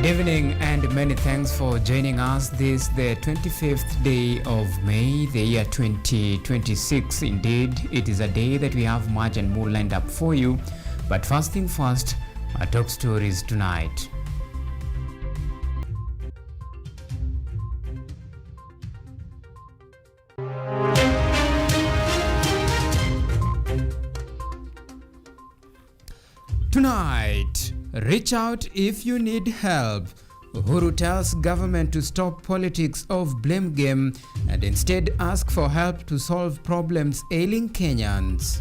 Good evening and many thanks for joining us. This the 25th day of May, the year 2026. Indeed, it is a day that we have much and more lined up for you. But first thing first, our top stories tonight. Tonight, reach out if you need help. Uhuru tells government to stop politics of blame game and instead ask for help to solve problems ailing Kenyans.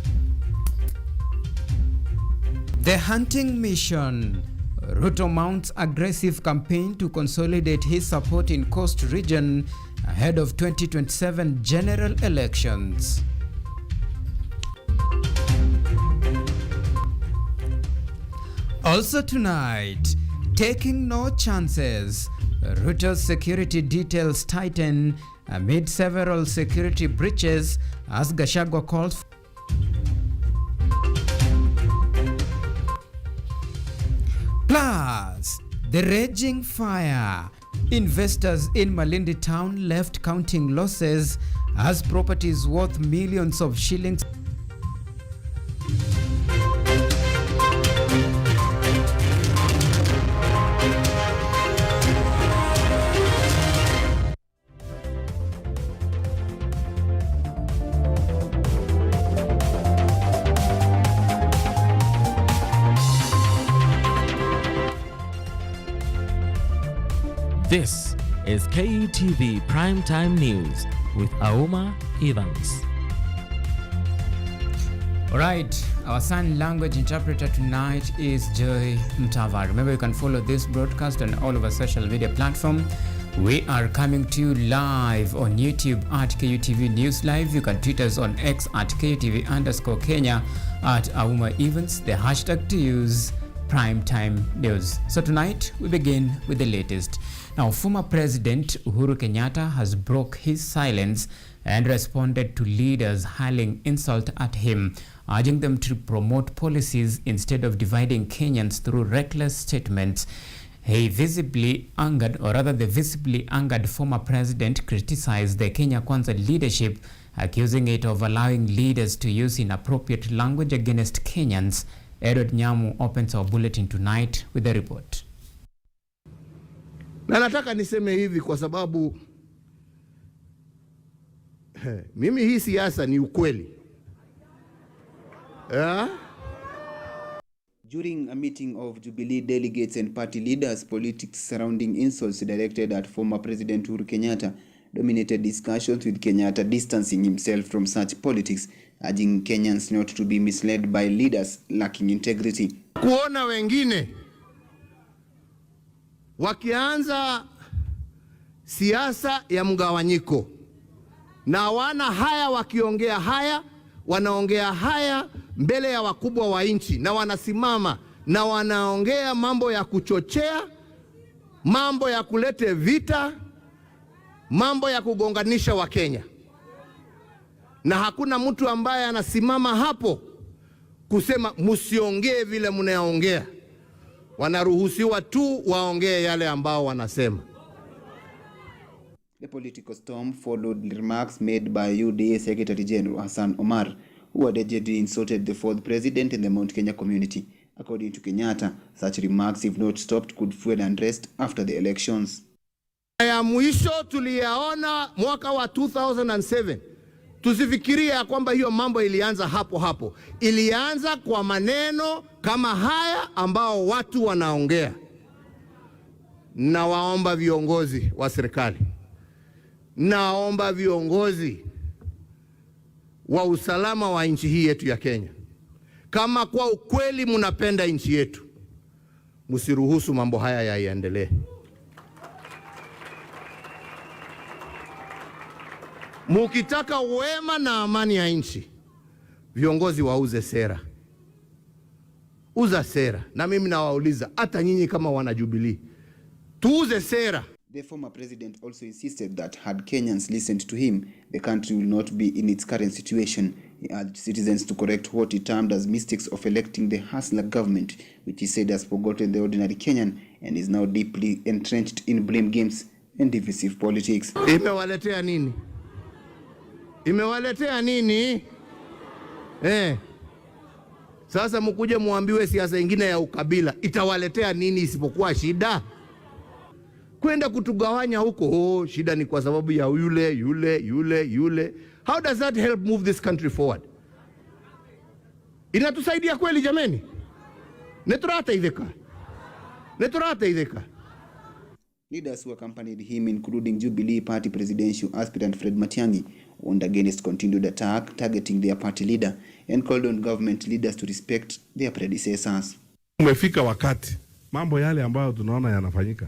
The hunting mission. Ruto mounts aggressive campaign to consolidate his support in Coast region ahead of 2027 general elections. Also tonight, taking no chances. Ruto's security details tighten amid several security breaches as Gachagua calls. Plus, the raging fire. Investors in Malindi town left counting losses as properties worth millions of shillings. This is Kutv Primetime News with Auma Evans. Alright, our sign language interpreter tonight is Joy Mtava. Remember, you can follow this broadcast on all of our social media platforms. We are coming to you live on YouTube at KUTV News Live. You can tweet us on X at KUTV_Kenya at Auma Evans. The hashtag to use Primetime News. So tonight we begin with the latest. Now, former President Uhuru Kenyatta has broke his silence and responded to leaders hurling insult at him, urging them to promote policies instead of dividing Kenyans through reckless statements. The visibly angered former president criticized the Kenya Kwanza leadership, accusing it of allowing leaders to use inappropriate language against Kenyans. Edward Nyamu opens our bulletin tonight with a report. Na nataka niseme hivi kwa sababu mimi hii siasa ni ukweli. During a meeting of Jubilee delegates and party leaders, politics surrounding insults directed at former President Uhuru Kenyatta dominated discussions, with Kenyatta distancing himself from such politics, urging Kenyans not to be misled by leaders lacking integrity. Kuona wengine wakianza siasa ya mgawanyiko na wana haya, wakiongea haya, wanaongea haya mbele ya wakubwa wa nchi, na wanasimama na wanaongea mambo ya kuchochea, mambo ya kulete vita, mambo ya kugonganisha Wakenya, na hakuna mtu ambaye anasimama hapo kusema msiongee vile mnaongea. Wanaruhusiwa tu waongee yale ambao wanasema. The political storm followed remarks made by UDA Secretary General Hassan Omar, who allegedly insulted the fourth president in the Mount Kenya community. According to Kenyatta, such remarks, if not stopped, could fuel unrest after the elections. Ya mwisho tuliyaona mwaka wa 2007. Tusifikiria kwamba hiyo mambo ilianza hapo. Ilianza kwa maneno kama haya ambao watu wanaongea. Na waomba viongozi wa serikali, naomba viongozi wa usalama wa nchi hii yetu ya Kenya, kama kwa ukweli mnapenda nchi yetu, msiruhusu mambo haya yaendelee. Mukitaka wema na amani ya nchi, viongozi wauze sera. Uza sera. Na mimi nawauliza hata nyinyi kama wana Jubilee, tuuze sera. The former president also insisted that had Kenyans listened to him, the country will not be in its current situation. He urged citizens to correct what he termed as mistakes of electing the hustler government, which he said has forgotten the ordinary Kenyan and is now deeply entrenched in blame games and divisive politics. Imewaletea nini? Imewaletea nini? Sasa mkuje muambiwe siasa ingine ya ukabila itawaletea nini isipokuwa shida? Kwenda kutugawanya huko, shida ni kwa sababu ya yule. How does that help move this country forward? Inatusaidia kweli jameni? Neturata idheka. Leaders who accompanied him, including Jubilee Party presidential aspirant Fred Matiang'i, warned against continued attack targeting their party leader and called on government leaders to respect their predecessors. Umefika wakati mambo yale ambayo tunaona yanafanyika,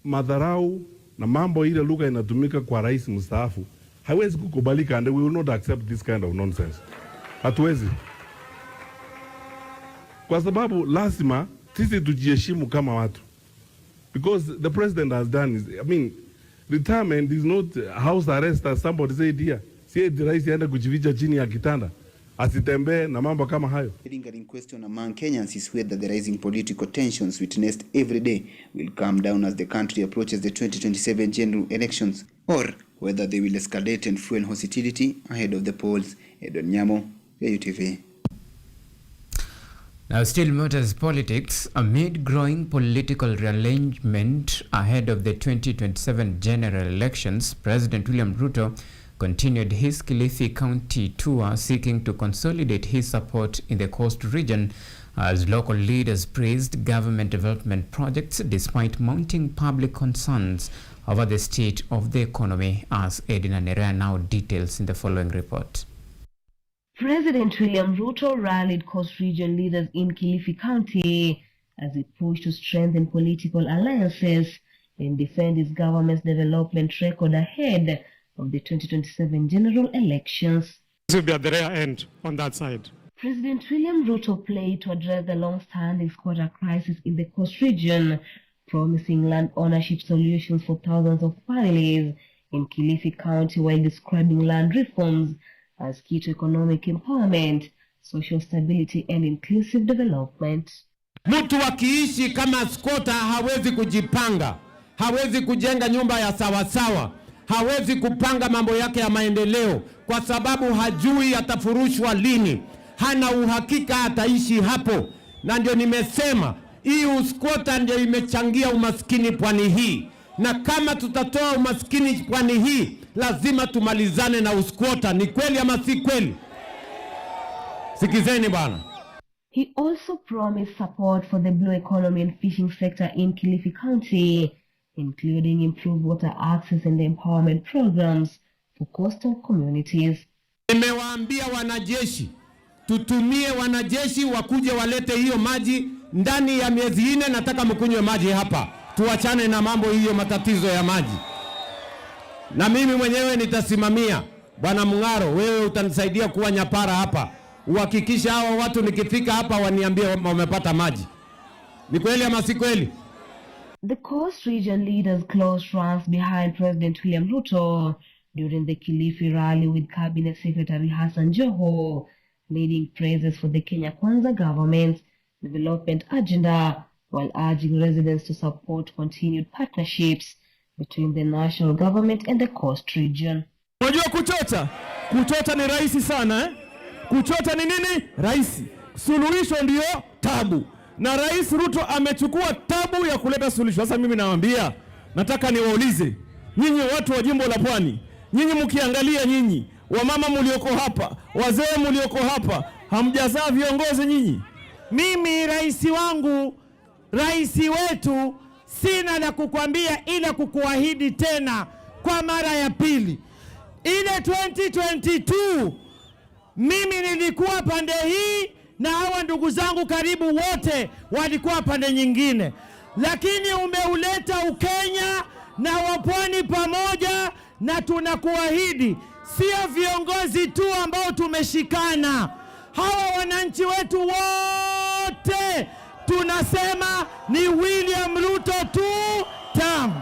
madharau na mambo ile lugha inatumika kwa rais mstaafu haiwezi kukubalika, and we will not accept this kind of nonsense. Hatuwezi, kwa sababu lazima sisi tujiheshimu kama watu, because the president has done is, retirement is not house arrest as somebody said here. Si rais aende kujificha chini ya kitanda asitembee na mambo kama hayo. The lingering question among Kenyans is whether the rising political tensions witnessed every day will calm down as the country approaches the 2027 general elections, or whether they will escalate and fuel hostility ahead of the polls. Edon Nyamo, Kutv. Now, still matters politics. Amid growing political realignment ahead of the 2027 general elections, President William Ruto continued his Kilifi County tour, seeking to consolidate his support in the coast region as local leaders praised government development projects despite mounting public concerns over the state of the economy, as Edina Nerea now details in the following report. President William Ruto rallied coast region leaders in Kilifi County as he pushed to strengthen political alliances and defend his government's development record ahead of the 2027 general elections. This will be at the rear end on that side. President William Ruto played to address the long-standing squatter crisis in the coast region, promising land ownership solutions for thousands of families in Kilifi County while describing land reforms as key to economic empowerment, social stability and inclusive development. Mtu akiishi kama squatter hawezi kujipanga, hawezi kujenga nyumba ya sawasawa, hawezi kupanga mambo yake ya maendeleo kwa sababu hajui atafurushwa lini, hana uhakika ataishi hapo. Na ndio nimesema hii usquatter ndio imechangia umaskini pwani hii, na kama tutatoa umaskini pwani hii lazima tumalizane na usquatter. Ni kweli ama si kweli? Sikizeni bwana. He also promised support for the blue economy and fishing sector in Kilifi County, including improved water access and empowerment programs for coastal communities. Nimewaambia wanajeshi, tutumie wanajeshi wakuje walete hiyo maji ndani ya miezi 4. Nataka mkunywe maji hapa, tuachane na mambo hiyo matatizo ya maji. Na mimi mwenyewe nitasimamia. Bwana Mungaro, wewe utanisaidia kuwa nyapara hapa, uhakikisha hao watu nikifika hapa waniambie wamepata maji. Ni kweli ama si kweli? The coast region leaders closed ranks behind President William Ruto during the Kilifi rally, with Cabinet Secretary Hassan Joho leading praises for the Kenya Kwanza government's development agenda, while urging residents to support continued partnerships between the national government and the coast region. Unajua kuchota ni rahisi sana Kuchota ni nini? Rahisi. Suluhisho ndio tabu. Na Rais Ruto amechukua tabu ya kuleta suluhisho. Sasa mimi nawaambia, nataka niwaulize nyinyi watu wa jimbo la Pwani, nyinyi mkiangalia, nyinyi wamama mlioko hapa, wazee mlioko hapa, hamjazaa viongozi nyinyi? Mimi rais wangu, rais wetu, sina la kukwambia ila kukuahidi tena kwa mara ya pili. Ile 2022 mimi nilikuwa pande hii na hawa ndugu zangu karibu wote walikuwa pande nyingine, lakini umeuleta Ukenya na wapwani pamoja, na tunakuahidi sio viongozi tu ambao tumeshikana, hawa wananchi wetu wote tunasema ni William Ruto tu tam.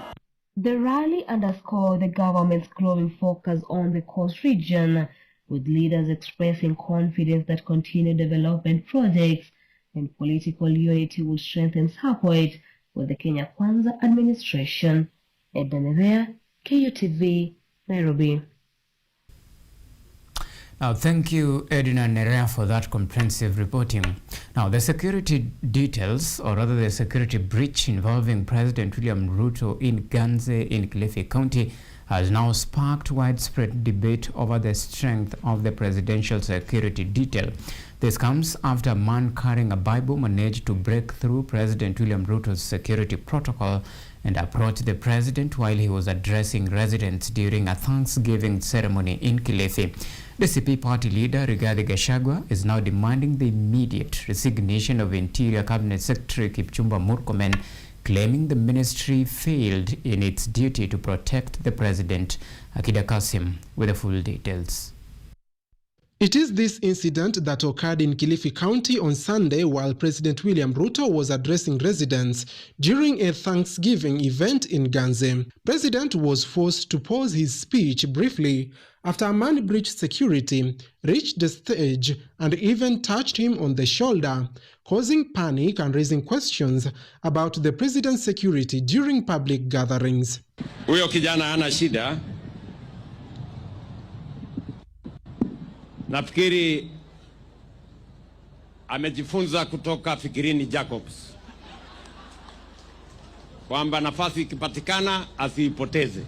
The rally underscored the government's growing focus on the coast region, with leaders expressing confidence that continued development projects and political unity will strengthen support with the Kenya Kwanza administration. Edna Nerea, Kutv, Nairobi. Now, thank you, Edna Nerea, for that comprehensive reporting. Now, the security details, or rather the security breach involving President William Ruto in Ganze in Kilifi County, has now sparked widespread debate over the strength of the presidential security detail. This comes after a man carrying a Bible managed to break through President William Ruto's security protocol and approach the president while he was addressing residents during a Thanksgiving ceremony in Kilifi. The CP party leader, Rigathi Gachagua, is now demanding the immediate resignation of Interior Cabinet Secretary Kipchumba Murkomen, claiming the ministry failed in its duty to protect the president. Akida Kasim with the full details. It is this incident that occurred in Kilifi County on Sunday while President William Ruto was addressing residents during a Thanksgiving event in Ganze. President was forced to pause his speech briefly after a man breached security, reached the stage, and even touched him on the shoulder, causing panic and raising questions about the president's security during public gatherings. Huyo kijana hana shida. Nafikiri amejifunza kutoka Fikirini Jacobs kwamba nafasi ikipatikana asiipoteze.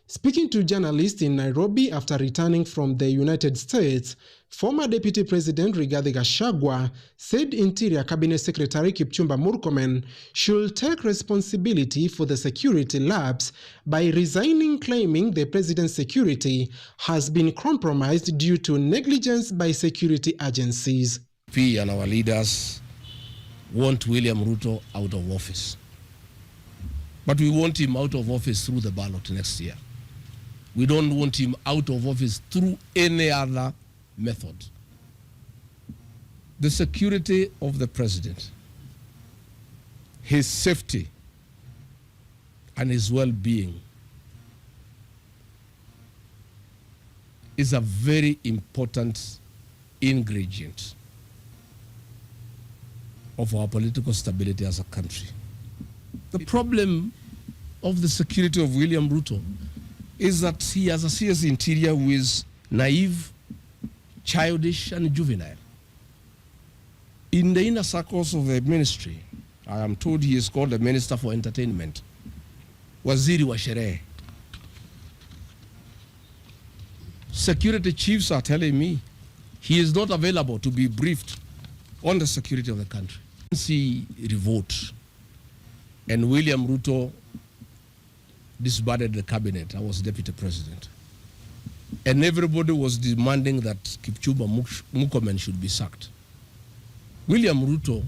Speaking to journalists in Nairobi after returning from the United States, former Deputy President Rigathi Gachagua said Interior Cabinet Secretary Kipchumba Murkomen should take responsibility for the security lapse by resigning, claiming the president's security has been compromised due to negligence by security agencies. We and our leaders want William Ruto out of office. But we want him out of office through the ballot next year. We don't want him out of office through any other method. The security of the president, his safety, and his well-being is a very important ingredient of our political stability as a country. The problem of the security of William Ruto is that he has a CS interior who is naive, childish, and juvenile. In the inner circles of the ministry, I am told he is called the Minister for Entertainment, Waziri wa Sherehe. Security chiefs are telling me he is not available to be briefed on the security of the country. See revolt, and William Ruto disbanded the cabinet. I was deputy president, and everybody was demanding that Kipchumba Murkomen should be sacked. William Ruto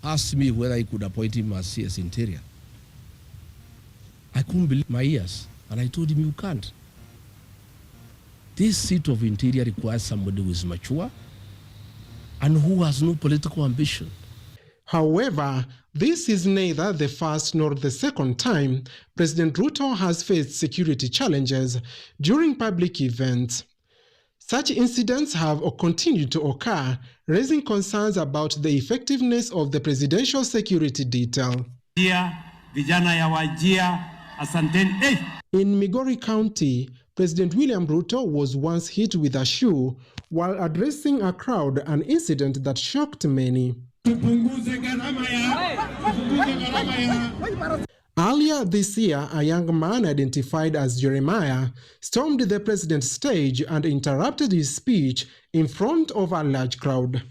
asked me whether he could appoint him as CS Interior. I couldn't believe my ears, and I told him, you can't. This seat of Interior requires somebody who is mature and who has no political ambition. However, this is neither the first nor the second time President Ruto has faced security challenges during public events. Such incidents have continued to occur, raising concerns about the effectiveness of the presidential security detail. Vijana ya Wajia, asanteni. In Migori County, President William Ruto was once hit with a shoe while addressing a crowd, an incident that shocked many. Earlier this year, a young man identified as Jeremiah stormed the president's stage and interrupted his speech in front of a large crowd.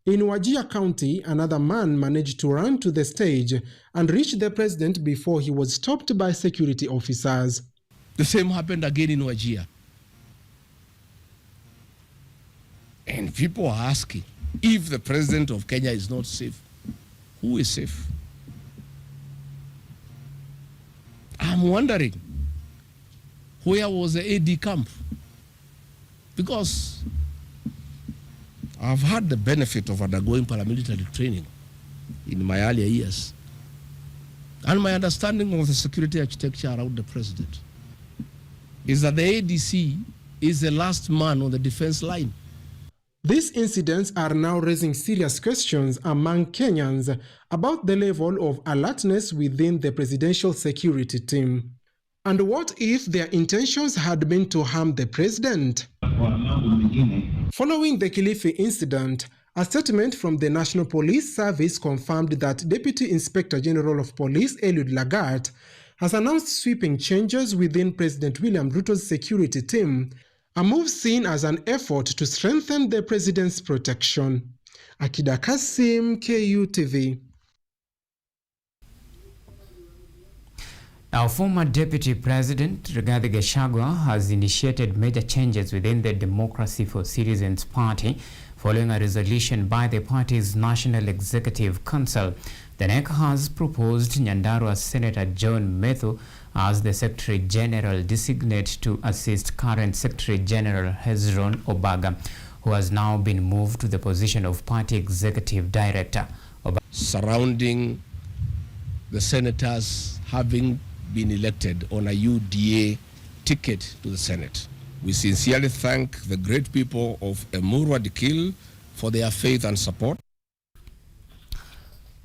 In Wajir County, another man managed to run to the stage and reach the president before he was stopped by security officers. The same happened again in Wajir. And people are asking, if the president of Kenya is not safe, who is safe? I'm wondering, where was the AD camp? Because I've had the benefit of undergoing paramilitary training in my earlier years, and my understanding of the security architecture around the president is that the ADC is the last man on the defense line. These incidents are now raising serious questions among Kenyans about the level of alertness within the presidential security team. And what if their intentions had been to harm the president? Following the Kilifi incident, a statement from the National Police Service confirmed that Deputy Inspector General of Police Eliud Lagat has announced sweeping changes within President William Ruto's security team, a move seen as an effort to strengthen the president's protection. Akida Kasim, KUTV. Our former Deputy President Rigathi Gachagua has initiated major changes within the Democracy for Citizens Party following a resolution by the party's National Executive Council. The NEC has proposed Nyandarua Senator John Methu as the Secretary General designate to assist current Secretary General Hezron Obaga, who has now been moved to the position of Party Executive Director. Surrounding the senators having been elected on a UDA ticket to the Senate. We sincerely thank the great people of Emurua Dikil for their faith and support.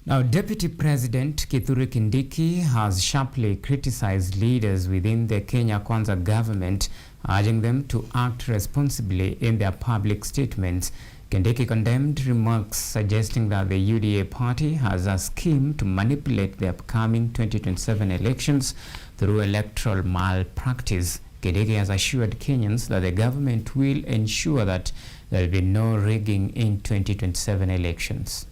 Now, Deputy President Kithure Kindiki has sharply criticized leaders within the Kenya Kwanza government, urging them to act responsibly in their public statements. Kindiki condemned remarks suggesting that the UDA party has a scheme to manipulate the upcoming 2027 elections through electoral malpractice. Kindiki has assured Kenyans that the government will ensure that there will be no rigging in 2027 elections.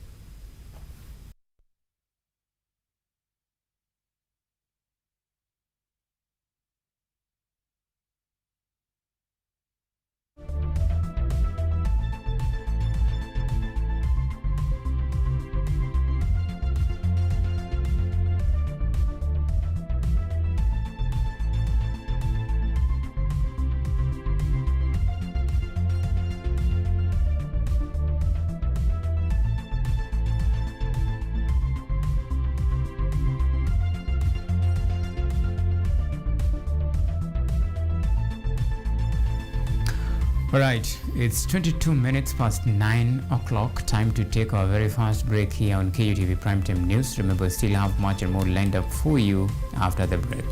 All right, it's 22 minutes past 9 o'clock. Time to take our very first break here on KUTV Primetime News. Remember, we still have much and more lined up for you after the break.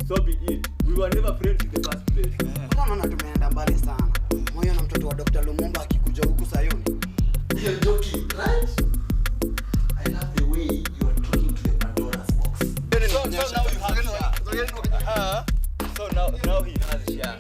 So be it. We were never friends in the first place. Naona tumeenda mbali sana. Moyo na mtoto wa Dr. Lumumba akikuja huku Sayuni. You're joking, right? I love the way you are talking to the Pandora's box. So now you have share. So now he has share.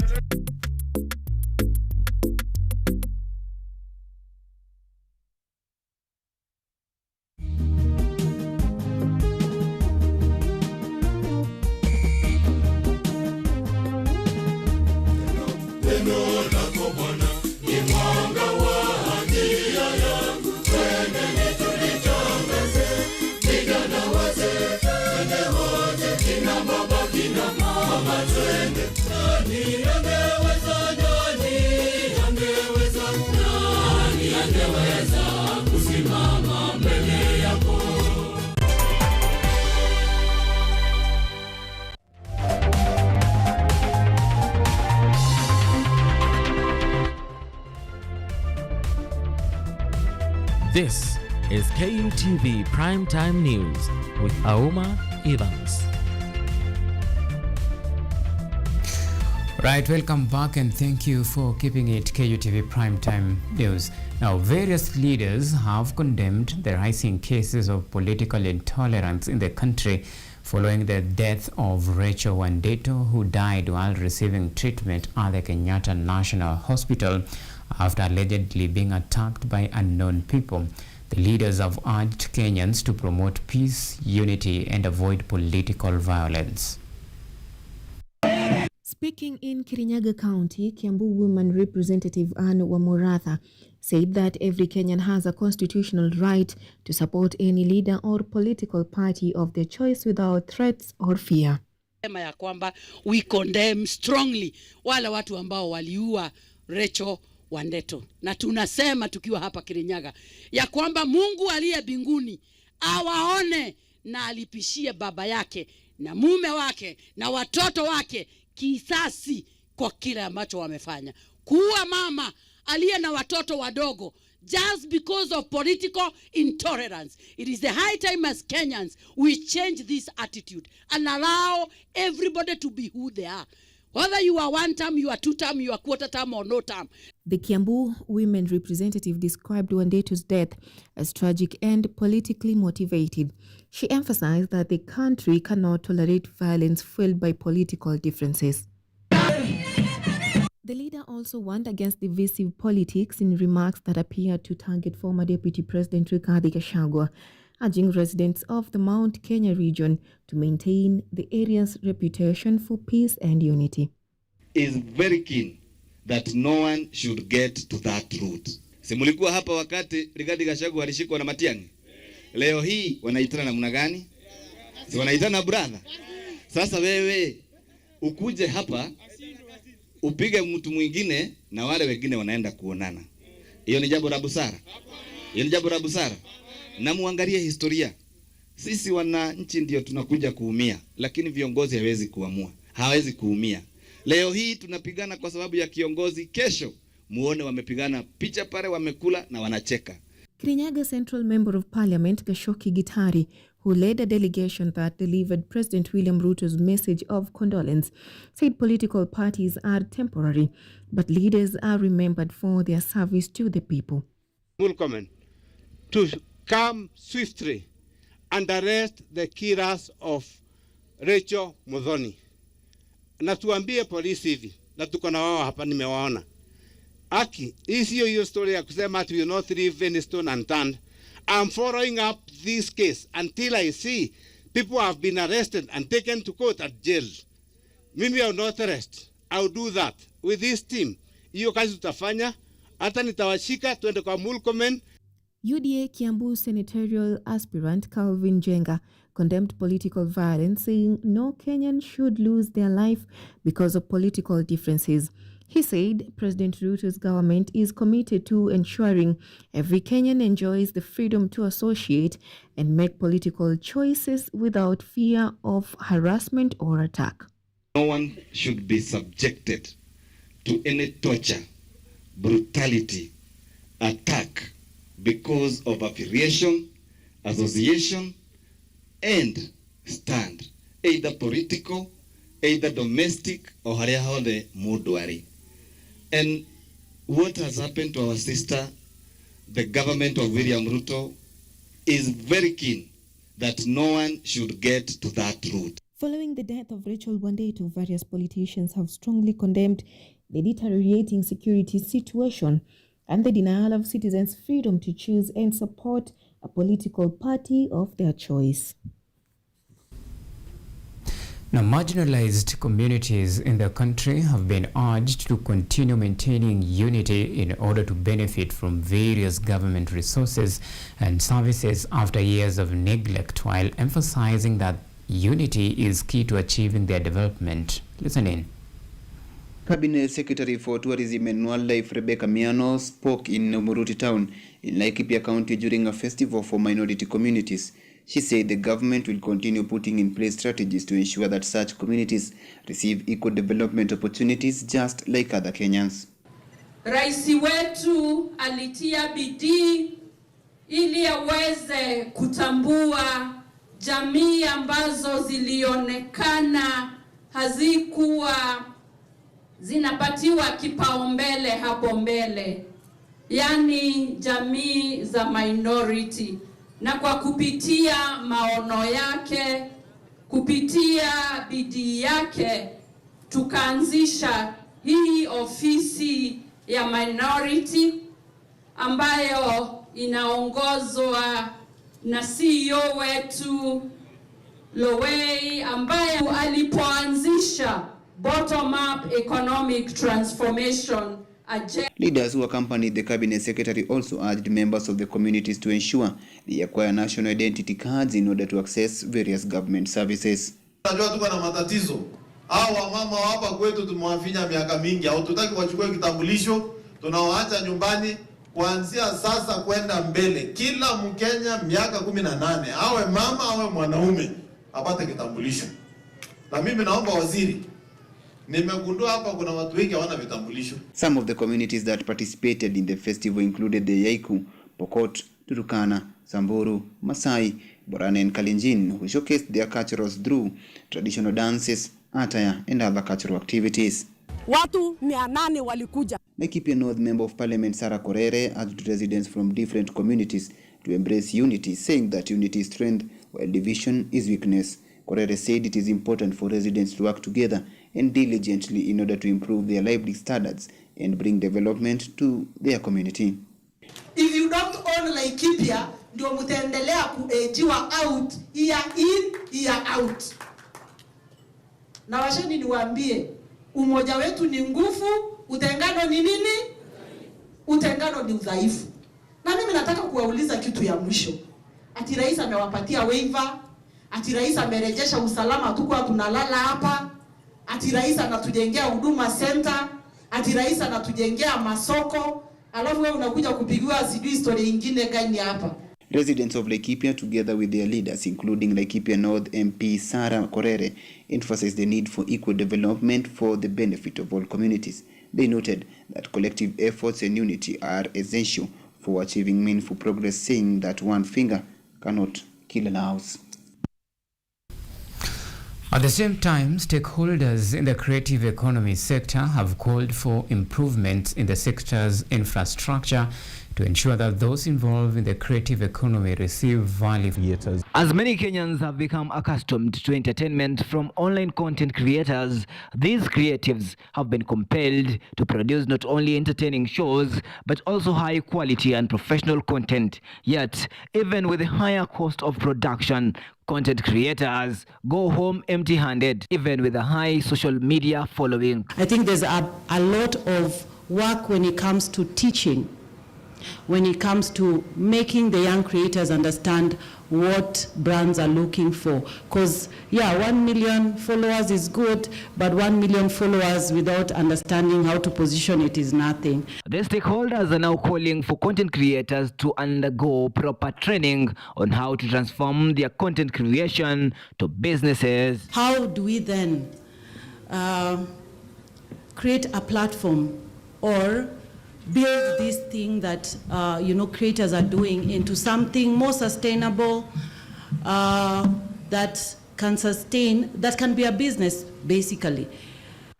This is KUTV Primetime News with Auma Evans. Right, welcome back and thank you for keeping it KUTV Primetime News. Now, various leaders have condemned the rising cases of political intolerance in the country following the death of Rachel Wandeto, who died while receiving treatment at the Kenyatta National Hospital after allegedly being attacked by unknown people. The leaders have urged Kenyans to promote peace, unity, and avoid political violence. Speaking in Kirinyaga County, Kiambu Women Representative Anne Wamuratha said that every Kenyan has a constitutional right to support any leader or political party of their choice without threats or fear. Ya kwamba we condemn strongly wale watu ambao waliua Rachel Wandeto, na tunasema tukiwa hapa Kirinyaga ya kwamba Mungu aliye mbinguni awaone na alipishie baba yake na mume wake na watoto wake kisasi kwa kile ambacho wamefanya. Kuua mama aliye na watoto wadogo just because of political intolerance. It is the high time as Kenyans we change this attitude and allow everybody to be who they are. Whether you are one term, you are two term, you are quarter term or no term. The Kiambu women representative described Wandeto's death as tragic and politically motivated. She emphasized that the country cannot tolerate violence fueled by political differences. The leader also warned against divisive politics in remarks that appeared to target former Deputy President Rigathi Gachagua, urging residents of the Mount Kenya region to maintain the area's reputation for peace and unity. Is very keen that no one should get to that route. Simulikuwa hapa wakati Rigathi Gachagua alishikwa na Matiang'i. Leo hii wanaitana namna gani? Si wanaitana brother. Sasa wewe ukuje hapa upige mtu mwingine na wale wengine wanaenda kuonana. Hiyo ni jambo la busara. Hiyo ni jambo la busara. Na muangalie historia. Sisi wananchi ndio tunakuja kuumia, lakini viongozi hawezi kuamua. Hawezi kuumia. Leo hii tunapigana kwa sababu ya kiongozi, kesho muone wamepigana picha pale wamekula na wanacheka. Kirinyaga Central Member of Parliament Gashoki Gitari, who led a delegation that delivered President William Ruto's message of condolence, said political parties are temporary, but leaders are remembered for their service to the people. Welcome to come swiftly and arrest the killers of Rachel Muthoni. Na tuambie polisi hivi, na tuko na wao hapa nimewaona. Aki, hii sio hiyo story ya kusema we will not leave any stone unturned. I'm following up this case until I see people have been arrested and taken to court at jail. Mimi I will not arrest. I will do that with this team. Hiyo kazi tutafanya, hata nitawashika tuende kwa Mulkomen. UDA Kiambu senatorial aspirant Calvin Jenga condemned political violence, saying no Kenyan should lose their life because of political differences. He said President Ruto's government is committed to ensuring every Kenyan enjoys the freedom to associate and make political choices without fear of harassment or attack. No one should be subjected to any torture, brutality, attack because of affiliation, association, and stand, either political, either domestic, or harehole mudwari. And what has happened to our sister, the government of William Ruto, is very keen that no one should get to that route. Following the death of Rachel Wandeto, various politicians have strongly condemned the deteriorating security situation and the denial of citizens' freedom to choose and support a political party of their choice. Now, marginalized communities in the country have been urged to continue maintaining unity in order to benefit from various government resources and services after years of neglect, while emphasizing that unity is key to achieving their development. Listen in. Cabinet Secretary for Tourism and Wildlife Rebecca Miano spoke in Muruti Town in Laikipia County during a festival for minority communities. She said the government will continue putting in place strategies to ensure that such communities receive equal development opportunities just like other Kenyans. Raisi wetu alitia bidii ili aweze kutambua jamii ambazo zilionekana hazikuwa zinapatiwa kipaumbele hapo mbele, yani jamii za minority. Na kwa kupitia maono yake, kupitia bidii yake, tukaanzisha hii ofisi ya minority ambayo inaongozwa na CEO wetu Lowey, ambaye alipoanzisha bottom-up economic transformation agenda. Leaders who accompanied the cabinet secretary also urged members of the communities to ensure they acquire national identity cards in order to access various government services. Tunajua tuko na matatizo. Hao wamama hapa kwetu tumewafinya miaka mingi, au tutaki wachukue kitambulisho, tunawaacha nyumbani kuanzia sasa kwenda mbele. Kila Mkenya miaka 18, awe mama awe mwanaume, apate kitambulisho. Na mimi naomba waziri, nimegundua hapa kuna watu wengi hawana vitambulisho. Some of the communities that participated in the festival included the Yaiku, Pokot, Turkana, Samburu, Masai, Borana and Kalenjin, who showcased their cultures through traditional dances, attire and other cultural activities. Watu 800 walikuja. Laikipia North Member of Parliament Sarah Korere urged residents from different communities to embrace unity, saying that unity is strength while division is weakness. Korere said it is important for residents to work together and diligently in order to improve their lively standards and bring development to their community. If you don't own Laikipia, ndio mtaendelea kuejiwa out, year in, year out. Na washeni niwaambie, umoja wetu ni nguvu, utengano ni nini? Utengano ni udhaifu. Na mimi nataka kuwauliza kitu ya mwisho. Ati rais amewapatia waiver, ati rais amerejesha usalama tukua tunalala hapa, ati rais anatujengea huduma center, ati rais anatujengea masoko, alafu wewe unakuja kupigiwa sijui story nyingine gani hapa. Residents of Laikipia, together with their leaders, including Laikipia North MP Sarah Korere, emphasized the need for equal development for the benefit of all communities. They noted that collective efforts and unity are essential for achieving meaningful progress, saying that one finger cannot kill a house. At the same time, stakeholders in the creative economy sector have called for improvements in the sector's infrastructure to ensure that those involved in the creative economy receive value. As many Kenyans have become accustomed to entertainment from online content creators, these creatives have been compelled to produce not only entertaining shows, but also high quality and professional content. Yet, even with the higher cost of production, content creators go home empty-handed, even with a high social media following. I think there's a lot of work when it comes to teaching, when it comes to making the young creators understand what brands are looking for. Because, yeah, 1 million followers is good, but 1 million followers without understanding how to position it is nothing. The stakeholders are now calling for content creators to undergo proper training on how to transform their content creation to businesses. How do we then create a platform or build this thing that creators are doing into something more sustainable, that can sustain, that can be a business basically.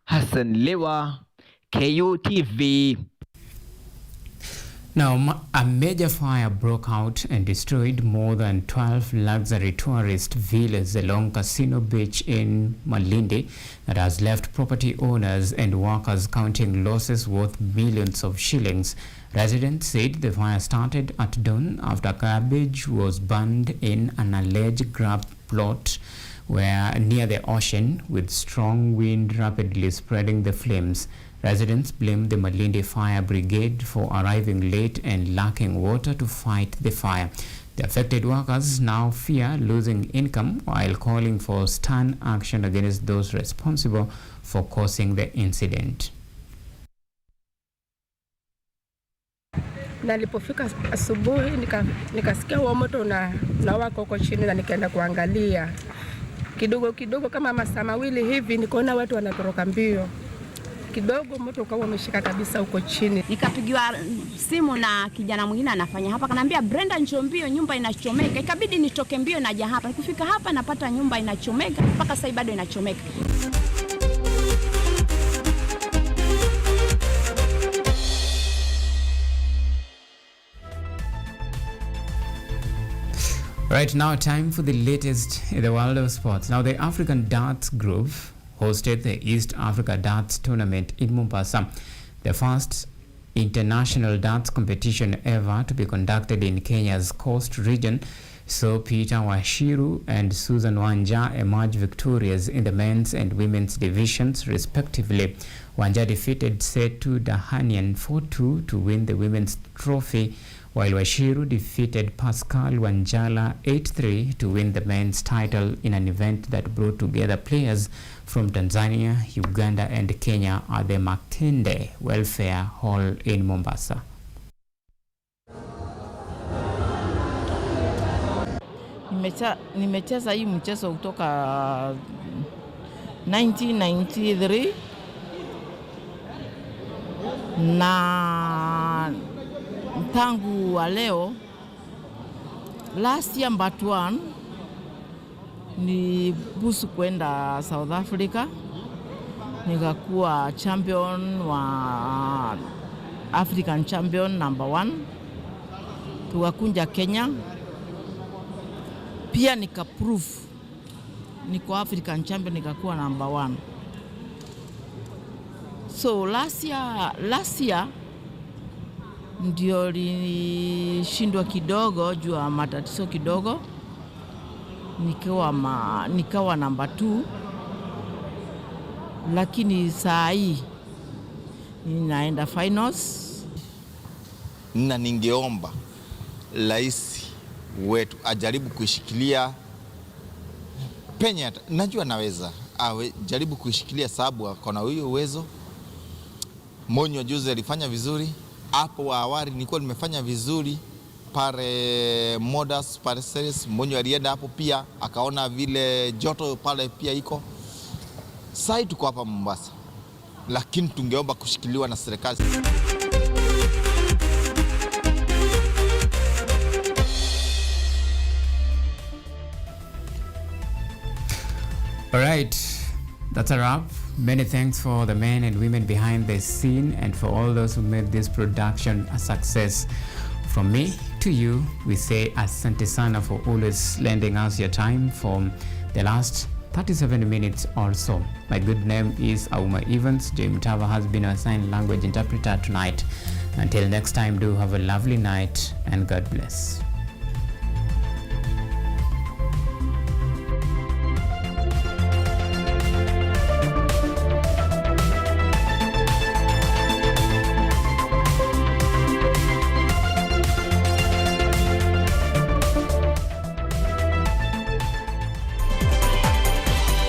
Hassan Lewa, Kutv. Now, a major fire broke out and destroyed more than 12 luxury tourist villas along Casino Beach in Malindi that has left property owners and workers counting losses worth millions of shillings. Residents said the fire started at dawn after garbage was burned in an alleged grab plot where near the ocean, with strong wind rapidly spreading the flames. Residents blame the Malindi Fire Brigade for arriving late and lacking water to fight the fire. The affected workers now fear losing income while calling for stern action against those responsible for causing the incident. Nalipofika asubuhi nikasikia huo moto unawaka huko chini na nikaenda kuangalia. Kidogo kama masaa mawili hivi nikaona watu wanatoroka mbio. Kidogo moto ukawa umeshika kabisa huko chini. Nikapigiwa simu na kijana mwingine anafanya hapa, kanambia Brenda, njoo mbio, nyumba inachomeka. Ikabidi nitoke mbio naja hapa. Nikifika hapa napata nyumba inachomeka, mpaka sasa bado inachomeka. Right now, time for the latest in the world of sports. Now, the African Darts Group hosted the East Africa Darts Tournament in Mombasa, the first international darts competition ever to be conducted in Kenya's coast region. So Peter Washiru and Susan Wanja emerged victorious in the men's and women's divisions respectively. Wanja defeated Setu Dahanian 4-2 to win the women's trophy, while Washiru defeated Pascal Wanjala 8-3 to win the men's title in an event that brought together players from Tanzania, Uganda and Kenya at the Makinde Welfare Hall in Mombasa. Nimecheza hii mchezo kutoka 1993 na tangu wa leo. Last year Mbatuan ni busu kwenda South Africa, nikakuwa champion wa African champion number 1. Tukakunja Kenya pia nikaprove niko African champion, nikakuwa number 1. So last year ndio nilishindwa kidogo juu ya matatizo kidogo, nikawa number 2, lakini saa hii ninaenda finals. Na ningeomba rais wetu ajaribu kuishikilia penye, najua naweza jaribu kuishikilia sababu akona huyo uwezo. Monyo juzi alifanya vizuri, hapo awali nilikuwa nimefanya vizuri pale Modas pale series. Monyo alienda hapo pia akaona vile joto pale pia iko. Sasa tuko hapa Mombasa, lakini tungeomba kushikiliwa na serikali. All right, that's a wrap. Many thanks for the men and women behind the scene and for all those who made this production a success. From me to you, we say asante sana for always lending us your time for the last 37 minutes or so. My good name is Auma Evans. Joy Mutava has been our sign language interpreter tonight. Until next time, do have a lovely night and God bless.